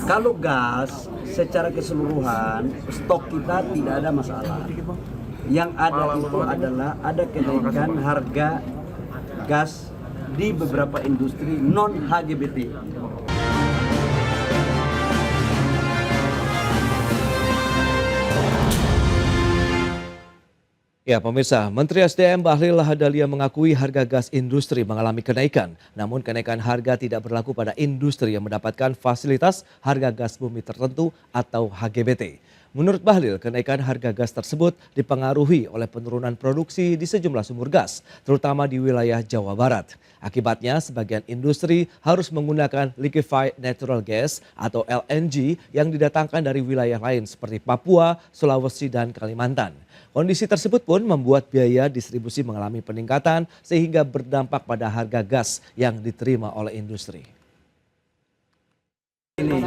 Kalau gas secara keseluruhan stok kita tidak ada masalah. Yang ada itu adalah ada kenaikan harga gas di beberapa industri non HGBT. Ya, pemirsa, Menteri SDM Bahlil Lahadalia mengakui harga gas industri mengalami kenaikan. Namun kenaikan harga tidak berlaku pada industri yang mendapatkan fasilitas harga gas bumi tertentu atau HGBT. Menurut Bahlil, kenaikan harga gas tersebut dipengaruhi oleh penurunan produksi di sejumlah sumber gas, terutama di wilayah Jawa Barat. Akibatnya, sebagian industri harus menggunakan liquefied natural gas atau LNG yang didatangkan dari wilayah lain seperti Papua, Sulawesi, dan Kalimantan. Kondisi tersebut pun membuat biaya distribusi mengalami peningkatan sehingga berdampak pada harga gas yang diterima oleh industri. Ini,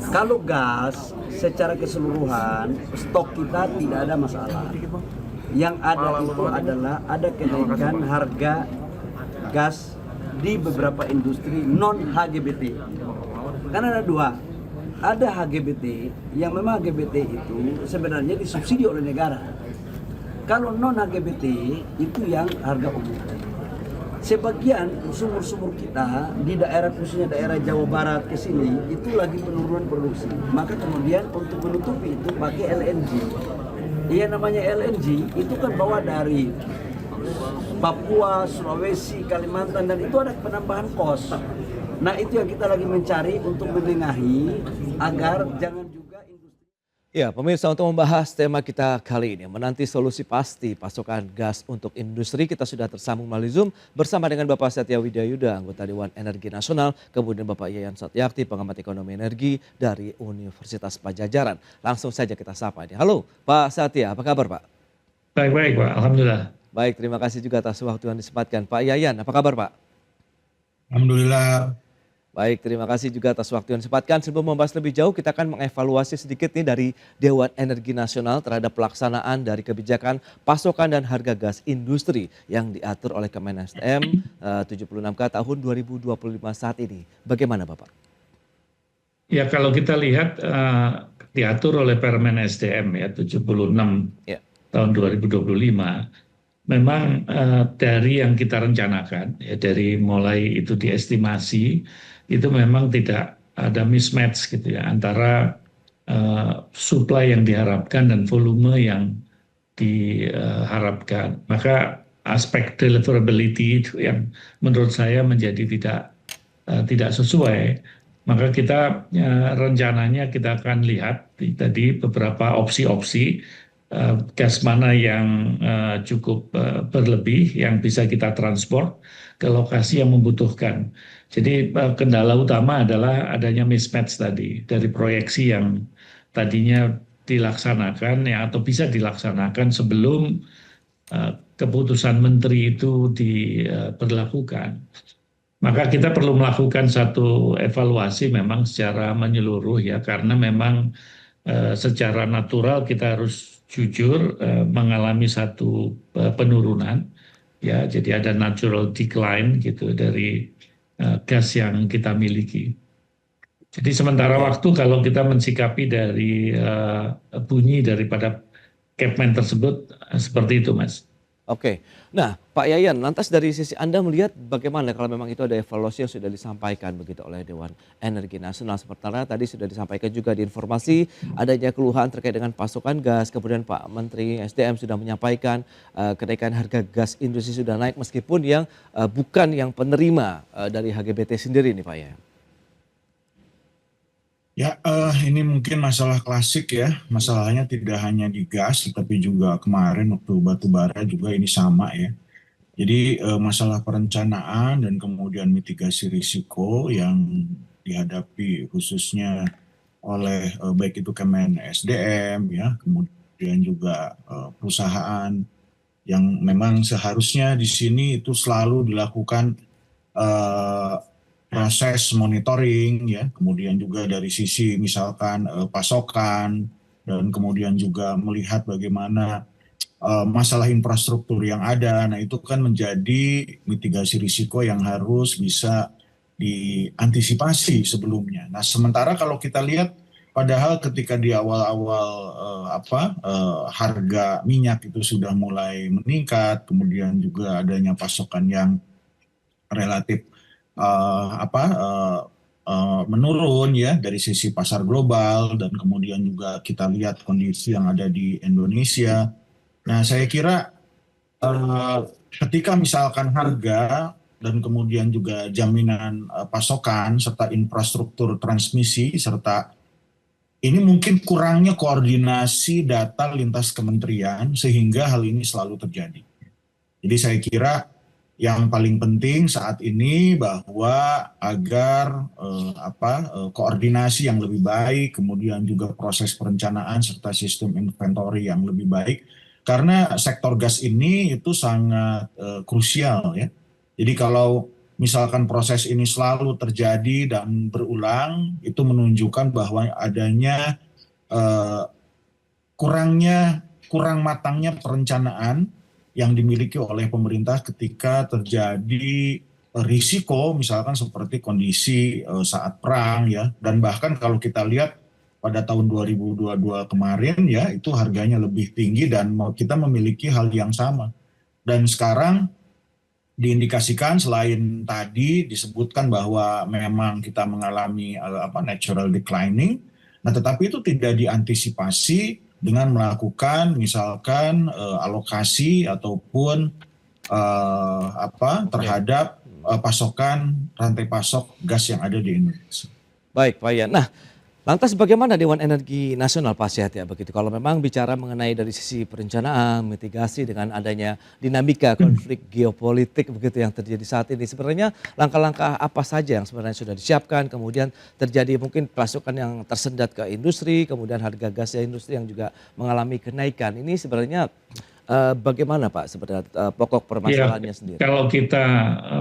kalau gas secara keseluruhan stok kita tidak ada masalah. Yang ada itu adalah ada kenaikan harga gas di beberapa industri non HGBT. Karena ada dua. Ada HGBT yang memang HGBT itu sebenarnya disubsidi oleh negara. Kalau non HGBT itu yang harga umum. Sebagian sumur-sumur kita di daerah khususnya daerah Jawa Barat ke sini itu lagi penurunan produksi. Maka kemudian untuk menutupi itu pakai LNG. Yang namanya LNG itu kan bawa dari Papua, Sulawesi, Kalimantan, dan itu ada penambahan kos. Nah itu yang kita lagi mencari untuk menengahi agar jangan juga industri. Ya, pemirsa, untuk membahas tema kita kali ini, menanti solusi pasti pasokan gas untuk industri, kita sudah tersambung melalui Zoom bersama dengan Bapak Satya Widayuda, anggota Dewan Energi Nasional, kemudian Bapak Yayan Satyakti, pengamat ekonomi energi dari Universitas Padjadjaran. Langsung saja kita sapa ini. Halo Pak Satya, apa kabar Pak? Baik-baik Pak, Alhamdulillah. Baik, terima kasih juga atas waktu yang disempatkan. Pak Yayan, apa kabar Pak? Alhamdulillah. Baik, terima kasih juga atas waktu yang disempatkan. Sebelum membahas lebih jauh, kita akan mengevaluasi sedikit nih dari Dewan Energi Nasional terhadap pelaksanaan dari kebijakan pasokan dan harga gas industri yang diatur oleh Kemen SDM 76K tahun 2025 saat ini. Bagaimana Bapak? Ya kalau kita lihat diatur oleh Permen SDM ya 76 Ya. tahun 2025. Memang dari yang kita rencanakan, ya dari mulai itu diestimasi, itu memang tidak ada mismatch gitu ya antara supply yang diharapkan dan volume yang diharapkan. Maka aspek deliverability itu yang menurut saya menjadi tidak sesuai. Maka kita rencananya kita akan lihat tadi beberapa opsi-opsi. Gas mana yang cukup berlebih yang bisa kita transport ke lokasi yang membutuhkan. Jadi kendala utama adalah adanya mismatch tadi dari proyeksi yang tadinya dilaksanakan ya atau bisa dilaksanakan sebelum keputusan menteri itu diberlakukan. Maka kita perlu melakukan satu evaluasi memang secara menyeluruh ya karena memang secara natural kita harus jujur mengalami satu penurunan ya jadi ada natural decline gitu dari gas yang kita miliki. Jadi sementara waktu kalau kita mensikapi dari bunyi daripada Kepmen tersebut seperti itu Mas. Oke, nah Pak Yayan, lantas dari sisi Anda melihat bagaimana kalau memang itu ada evaluasi yang sudah disampaikan begitu oleh Dewan Energi Nasional. Seperti tadi sudah disampaikan juga di informasi adanya keluhan terkait dengan pasokan gas. Kemudian Pak Menteri SDM sudah menyampaikan kenaikan harga gas industri sudah naik meskipun yang bukan yang penerima dari HGBT sendiri nih Pak Yayan. Ya, ini mungkin masalah klasik ya. Masalahnya tidak hanya di gas, tapi juga kemarin waktu batu bara juga ini sama ya. Jadi masalah perencanaan dan kemudian mitigasi risiko yang dihadapi khususnya oleh baik itu Kemen SDM ya, kemudian juga perusahaan yang memang seharusnya di sini itu selalu dilakukan proses monitoring ya, kemudian juga dari sisi misalkan pasokan dan kemudian juga melihat bagaimana masalah infrastruktur yang ada. Nah itu kan menjadi mitigasi risiko yang harus bisa diantisipasi sebelumnya. Nah, sementara kalau kita lihat, padahal ketika di awal-awal harga minyak itu sudah mulai meningkat, kemudian juga adanya pasokan yang relatif menurun ya dari sisi pasar global, dan kemudian juga kita lihat kondisi yang ada di Indonesia. Nah, saya kira ketika misalkan harga dan kemudian juga jaminan pasokan serta infrastruktur transmisi, serta ini mungkin kurangnya koordinasi data lintas kementerian sehingga hal ini selalu terjadi. Jadi saya kira yang paling penting saat ini bahwa agar koordinasi yang lebih baik, kemudian juga proses perencanaan serta sistem inventory yang lebih baik, karena sektor gas ini itu sangat krusial ya. Jadi kalau misalkan proses ini selalu terjadi dan berulang, itu menunjukkan bahwa adanya kurang matangnya perencanaan yang dimiliki oleh pemerintah ketika terjadi risiko misalkan seperti kondisi saat perang ya, dan bahkan kalau kita lihat pada tahun 2022 kemarin ya, itu harganya lebih tinggi dan kita memiliki hal yang sama. Dan sekarang diindikasikan selain tadi disebutkan bahwa memang kita mengalami natural declining, nah tetapi itu tidak diantisipasi dengan melakukan misalkan alokasi ataupun terhadap pasokan rantai pasok gas yang ada di Indonesia. Baik, Pak Ian. Nah, lantas bagaimana Dewan Energi Nasional Pak Sehat ya begitu? Kalau memang bicara mengenai dari sisi perencanaan, mitigasi dengan adanya dinamika konflik geopolitik begitu yang terjadi saat ini, sebenarnya langkah-langkah apa saja yang sebenarnya sudah disiapkan, kemudian terjadi mungkin pasokan yang tersendat ke industri, kemudian harga gas industri yang juga mengalami kenaikan. Ini sebenarnya bagaimana Pak sebenarnya pokok permasalahannya sendiri? Kalau kita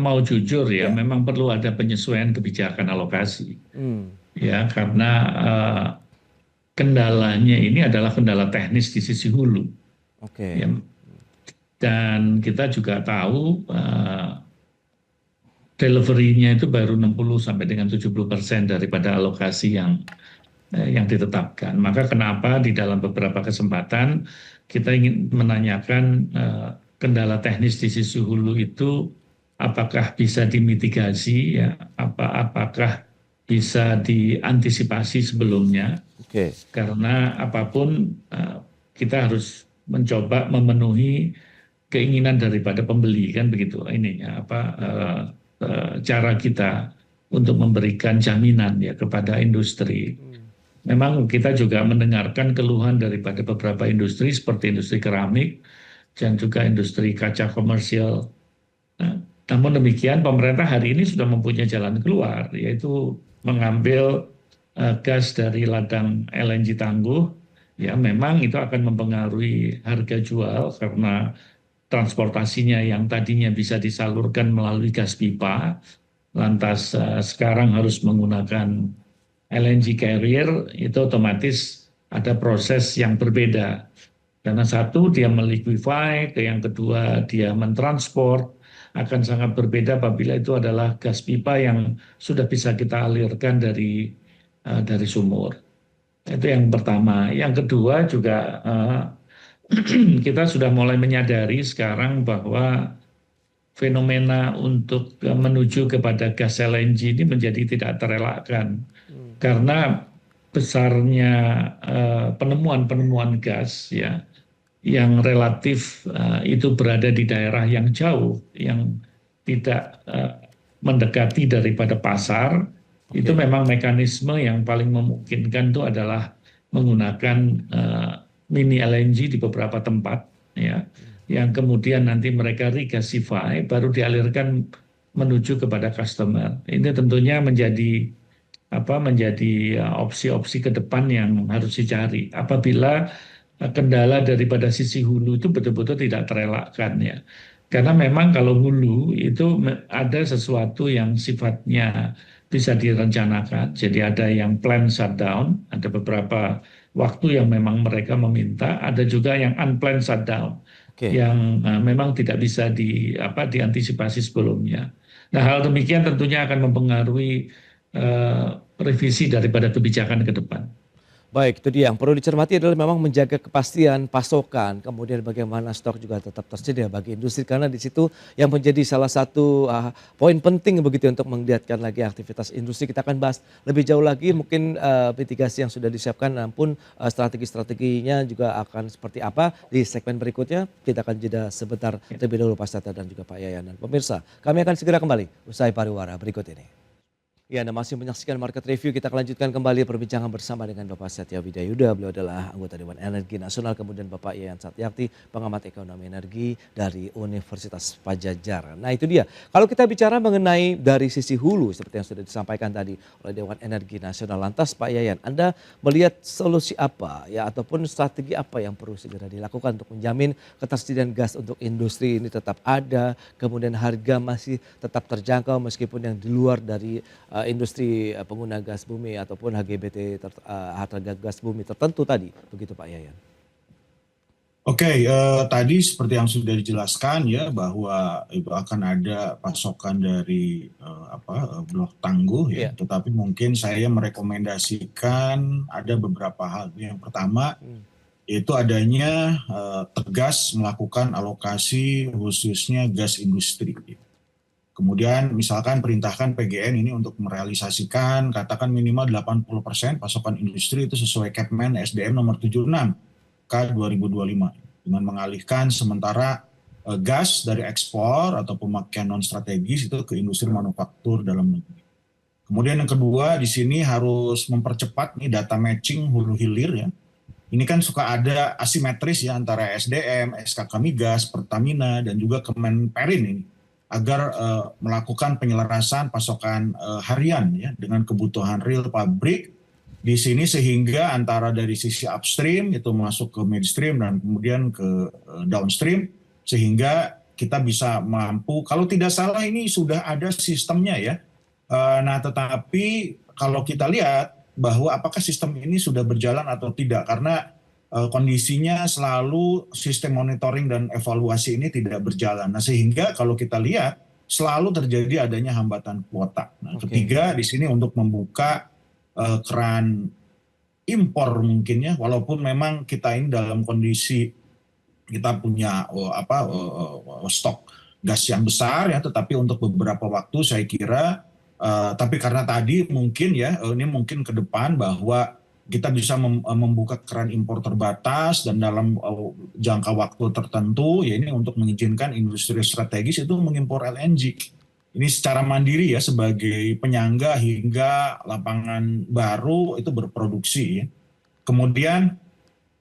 mau jujur ya, memang perlu ada penyesuaian kebijakan alokasi. Ya, karena kendalanya ini adalah kendala teknis di sisi hulu. Oke. Ya, dan kita juga tahu delivery-nya itu baru 60 sampai dengan 70% daripada alokasi yang ditetapkan. Maka kenapa di dalam beberapa kesempatan kita ingin menanyakan kendala teknis di sisi hulu itu apakah bisa dimitigasi ya, apakah bisa diantisipasi sebelumnya. Karena apapun kita harus mencoba memenuhi keinginan daripada pembeli, kan begitu ininya cara kita untuk memberikan jaminan ya kepada industri. Memang kita juga mendengarkan keluhan daripada beberapa industri seperti industri keramik dan juga industri kaca komersial. Namun demikian pemerintah hari ini sudah mempunyai jalan keluar, yaitu mengambil gas dari ladang LNG tangguh. Ya memang itu akan mempengaruhi harga jual karena transportasinya yang tadinya bisa disalurkan melalui gas pipa, lantas sekarang harus menggunakan LNG carrier, itu otomatis ada proses yang berbeda. Karena satu dia meliquify, yang kedua dia mentransport, akan sangat berbeda apabila itu adalah gas pipa yang sudah bisa kita alirkan dari sumur. Itu yang pertama. Yang kedua juga kita sudah mulai menyadari sekarang bahwa fenomena untuk menuju kepada gas LNG ini menjadi tidak terelakkan. Karena besarnya penemuan-penemuan gas ya, yang relatif itu berada di daerah yang jauh, yang tidak mendekati daripada pasar, itu memang mekanisme yang paling memungkinkan itu adalah menggunakan mini LNG di beberapa tempat, ya, yang kemudian nanti mereka regasify, baru dialirkan menuju kepada customer. Ini tentunya menjadi opsi-opsi ke depan yang harus dicari. Apabila kendala daripada sisi hulu itu betul-betul tidak terelakkan ya. Karena memang kalau hulu itu ada sesuatu yang sifatnya bisa direncanakan. Jadi ada yang plan shutdown, ada beberapa waktu yang memang mereka meminta, ada juga yang unplanned shutdown yang memang tidak bisa diantisipasi sebelumnya. Nah, hal demikian tentunya akan mempengaruhi revisi daripada kebijakan ke depan. Baik, itu dia yang perlu dicermati adalah memang menjaga kepastian pasokan, kemudian bagaimana stok juga tetap tersedia bagi industri karena di situ yang menjadi salah satu poin penting begitu untuk menggiatkan lagi aktivitas industri. Kita akan bahas lebih jauh lagi mungkin mitigasi yang sudah disiapkan namun strategi-strateginya juga akan seperti apa di segmen berikutnya. Kita akan jeda sebentar terlebih dahulu Pak Satya dan juga Pak Yayan dan pemirsa. Kami akan segera kembali usai pariwara berikut ini. Ya, Anda masih menyaksikan Market Review. Kita akan lanjutkan kembali perbincangan bersama dengan Bapak Satya Widayuda. Beliau adalah anggota Dewan Energi Nasional. Kemudian Bapak Yayan Satyakti, pengamat ekonomi energi dari Universitas Padjadjaran. Nah itu dia. Kalau kita bicara mengenai dari sisi hulu, seperti yang sudah disampaikan tadi oleh Dewan Energi Nasional. Lantas Pak Yayan, Anda melihat solusi apa ya ataupun strategi apa yang perlu segera dilakukan untuk menjamin ketersediaan gas untuk industri ini tetap ada. Kemudian harga masih tetap terjangkau meskipun yang di luar dari industri pengguna gas bumi ataupun HGBT harga gas bumi tertentu tadi, begitu Pak Yayan. Oke, tadi seperti yang sudah dijelaskan ya bahwa itu akan ada pasokan dari blok tangguh ya, tetapi mungkin saya merekomendasikan ada beberapa hal. Yang pertama yaitu adanya tegas melakukan alokasi khususnya gas industri. Kemudian misalkan perintahkan PGN ini untuk merealisasikan katakan minimal 80% pasokan industri itu sesuai Kepmen SDM nomor 76 K 2025 dengan mengalihkan sementara gas dari ekspor atau pemakaian non strategis itu ke industri manufaktur dalam negeri. Kemudian yang kedua di sini harus mempercepat nih data matching hulu hilir ya. Ini kan suka ada asimetris ya antara SDM, SKK Migas, Pertamina dan juga Kemenperin ini agar melakukan penyelarasan pasokan harian ya dengan kebutuhan real pabrik di sini sehingga antara dari sisi upstream itu masuk ke midstream dan kemudian ke downstream sehingga kita bisa mampu, kalau tidak salah ini sudah ada sistemnya ya. Nah tetapi kalau kita lihat bahwa apakah sistem ini sudah berjalan atau tidak karena kondisinya selalu sistem monitoring dan evaluasi ini tidak berjalan. Nah, sehingga kalau kita lihat selalu terjadi adanya hambatan kuota. Nah, ketiga di sini untuk membuka keran impor mungkin ya, walaupun memang kita ini dalam kondisi kita punya stok gas yang besar ya, tetapi untuk beberapa waktu saya kira, tapi karena tadi mungkin ya, ini mungkin ke depan bahwa kita bisa membuka keran impor terbatas dan dalam jangka waktu tertentu ya ini untuk mengizinkan industri strategis itu mengimpor LNG. Ini secara mandiri ya sebagai penyangga hingga lapangan baru itu berproduksi ya. Kemudian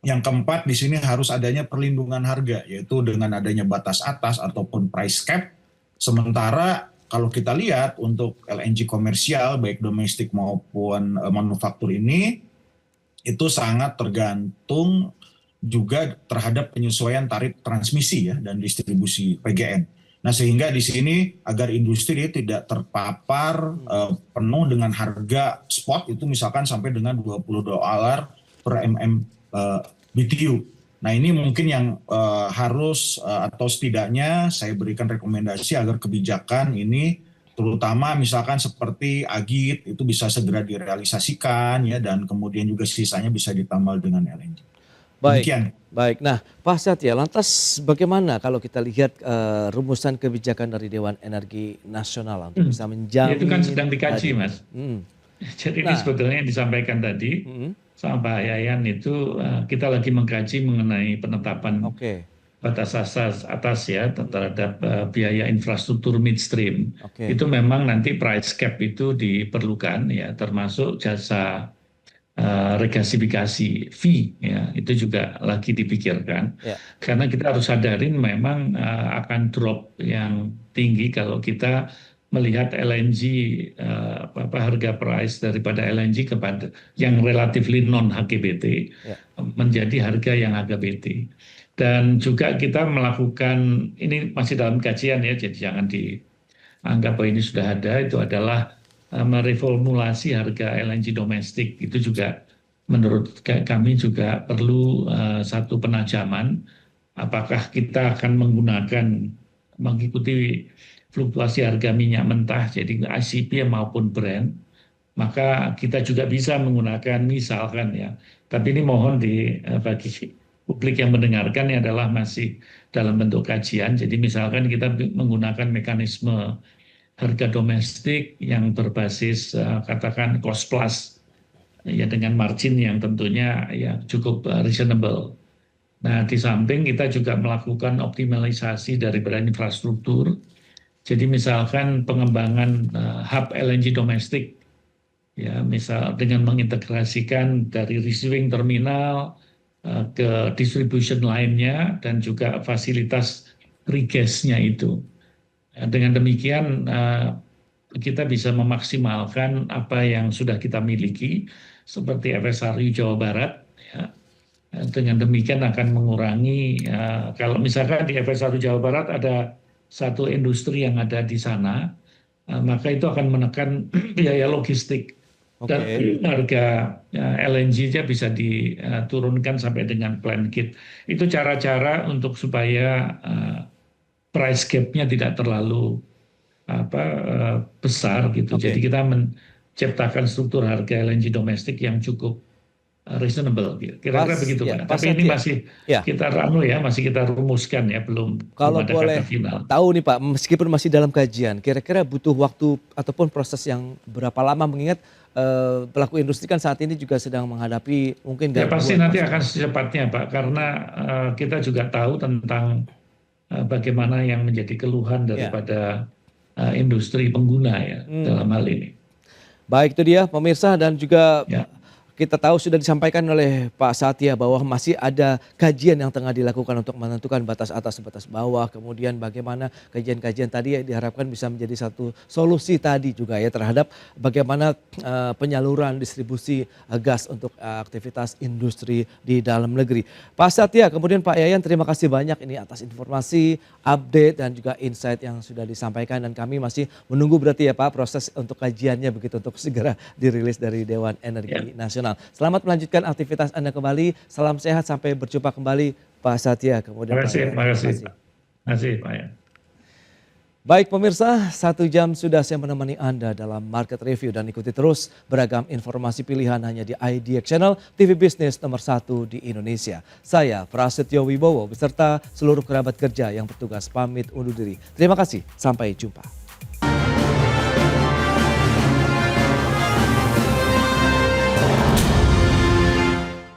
yang keempat di sini harus adanya perlindungan harga yaitu dengan adanya batas atas ataupun price cap. Sementara kalau kita lihat untuk LNG komersial baik domestik maupun manufaktur ini itu sangat tergantung juga terhadap penyesuaian tarif transmisi ya dan distribusi PGN. Nah sehingga di sini agar industri tidak terpapar penuh dengan harga spot itu misalkan sampai dengan $20 per BTU. Nah ini mungkin yang harus atau setidaknya saya berikan rekomendasi agar kebijakan ini terutama misalkan seperti Agit itu bisa segera direalisasikan ya dan kemudian juga sisanya bisa ditambal dengan LNG. Baik, baik. Nah, Pak Satya, lantas bagaimana kalau kita lihat rumusan kebijakan dari Dewan Energi Nasional untuk bisa menjamin? Itu kan sedang dikaji, Mas. Jadi ini sebetulnya yang disampaikan tadi sama Pak Yayan itu kita lagi mengkaji mengenai penetapan batas atas ya terhadap biaya infrastruktur midstream. Itu memang nanti price cap itu diperlukan ya termasuk jasa regasifikasi fee ya itu juga lagi dipikirkan karena kita harus sadarin memang akan drop yang tinggi kalau kita melihat LNG harga price daripada LNG kepada yang relatively non HGBT menjadi harga yang HGBT. Dan juga kita melakukan, ini masih dalam kajian ya, jadi jangan dianggap bahwa ini sudah ada, itu adalah mereformulasi harga LNG domestik. Itu juga menurut kami juga perlu satu penajaman, apakah kita akan menggunakan, mengikuti fluktuasi harga minyak mentah, jadi ICP maupun Brent, maka kita juga bisa menggunakan misalkan ya, tapi ini mohon bagi publik yang mendengarkan ini adalah masih dalam bentuk kajian, jadi misalkan kita menggunakan mekanisme harga domestik yang berbasis katakan cost plus, ya dengan margin yang tentunya ya cukup reasonable. Nah, di samping kita juga melakukan optimalisasi dari infrastruktur. Jadi misalkan pengembangan hub LNG domestik, ya misal dengan mengintegrasikan dari receiving terminal ke distribution line-nya dan juga fasilitas regasnya itu. Dengan demikian kita bisa memaksimalkan apa yang sudah kita miliki seperti FSRU Jawa Barat. Ya. Dengan demikian akan mengurangi kalau misalkan di FSRU Jawa Barat ada satu industri yang ada di sana, maka itu akan menekan biaya logistik. Dan harga LNG-nya bisa diturunkan sampai dengan plant kit. Itu cara-cara untuk supaya price gap-nya tidak terlalu besar gitu. Jadi kita menciptakan struktur harga LNG domestik yang cukup reasonable, kira-kira begitu Pak. Tapi ini masih kita masih kita rumuskan ya, belum Kalau ada boleh kata final. tahu nih Pak, meskipun masih dalam kajian, kira-kira butuh waktu ataupun proses yang berapa lama, mengingat pelaku industri kan saat ini juga sedang menghadapi mungkin ya pasti nanti akan secepatnya Pak, karena kita juga tahu tentang bagaimana yang menjadi keluhan daripada industri pengguna ya dalam hal ini. Baik, itu dia pemirsa, dan juga kita tahu sudah disampaikan oleh Pak Satya bahwa masih ada kajian yang tengah dilakukan untuk menentukan batas atas, batas bawah. Kemudian bagaimana kajian-kajian tadi diharapkan bisa menjadi satu solusi tadi juga ya terhadap bagaimana penyaluran distribusi gas untuk aktivitas industri di dalam negeri. Pak Satya, kemudian Pak Yayan, terima kasih banyak ini atas informasi, update dan juga insight yang sudah disampaikan, dan kami masih menunggu berarti ya Pak proses untuk kajiannya begitu untuk segera dirilis dari Dewan Energi Nasional. Selamat melanjutkan aktivitas Anda kembali. Salam sehat, sampai berjumpa kembali Pak Satya. Kemudian Terima kasih Pak Yan. Baik pemirsa, 1 jam sudah saya menemani Anda dalam Market Review, dan ikuti terus beragam informasi pilihan hanya di IDX Channel, TV Bisnis nomor 1 di Indonesia. Saya Prasetyo Wibowo beserta seluruh kerabat kerja yang bertugas pamit undur diri. Terima kasih, sampai jumpa.